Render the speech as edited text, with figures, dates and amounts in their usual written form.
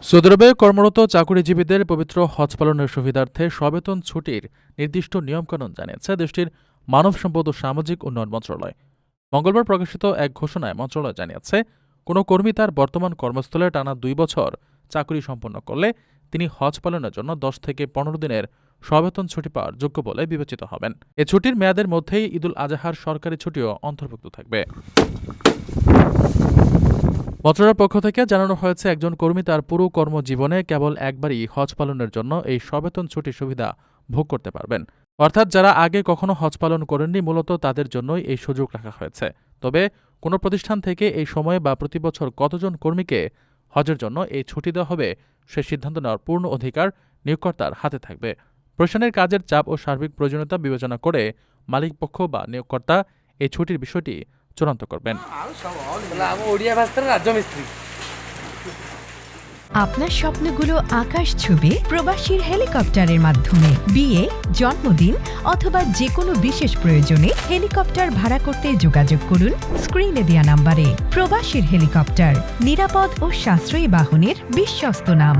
Saudi আরবে কর্মরত চাকুরিজীবীদের পবিত্র হজ পালনের সুবিধার্থে সবেতন ছুটির নির্দিষ্ট নিয়মকানুন জানিয়েছে দেশটির মানব সম্পদ ও সামাজিক উন্নয়ন মন্ত্রণালয়। মঙ্গলবার প্রকাশিত এক ঘোষণায় মন্ত্রণালয় জানিয়েছে, কোনো কর্মী তার বর্তমান কর্মস্থলে টানা 2 বছর চাকুরি সম্পন্ন করলে তিনি হজ পালনের জন্য 10 থেকে 15 দিনের সবেতন ছুটি পাওয়ার যোগ্য বলে বিবেচিত হবেন। এ ছুটির মেয়াদের মধ্যেই ঈদুল আজহার সরকারি ছুটিও অন্তর্ভুক্ত থাকবে। মন্ত্রণালয়ের পক্ষ থেকে জানানো হয়েছে, একজন কর্মী তার পুরো কর্মজীবনে কেবল একবারই হজ পালনের জন্য এই সবেতন ছুটির সুবিধা ভোগ করতে পারবেন। অর্থাৎ যারা আগে কখনো হজ পালন করেননি, মূলত তাদের জন্যই এই সুযোগ রাখা হয়েছে। তবে কোনো প্রতিষ্ঠান থেকে এই সময়ে বা প্রতি বছর কতজন কর্মীকে হজের জন্য এই ছুটি দেওয়া হবে সে সিদ্ধান্ত নেওয়ার পূর্ণ অধিকার নিয়োগকর্তার হাতে থাকবে। প্রতিষ্ঠানের কাজের চাপ ও সার্বিক প্রয়োজনীয়তা বিবেচনা করে মালিকপক্ষ বা নিয়োগকর্তা এই ছুটির বিষয়টি চূড়ান্ত করবেন। আপনার স্বপ্নগুলো আকাশ ছুবে প্রবাসীর হেলিকপ্টারের মাধ্যমে। বিয়ে, জন্মদিন অথবা যে কোনো বিশেষ প্রয়োজনে হেলিকপ্টার ভাড়া করতে যোগাযোগ করুন স্ক্রিনে দেয়া নাম্বারে। প্রবাসীর হেলিকপ্টার, নিরাপদ ও সাশ্রয়ী বাহনের বিশ্বস্ত নাম।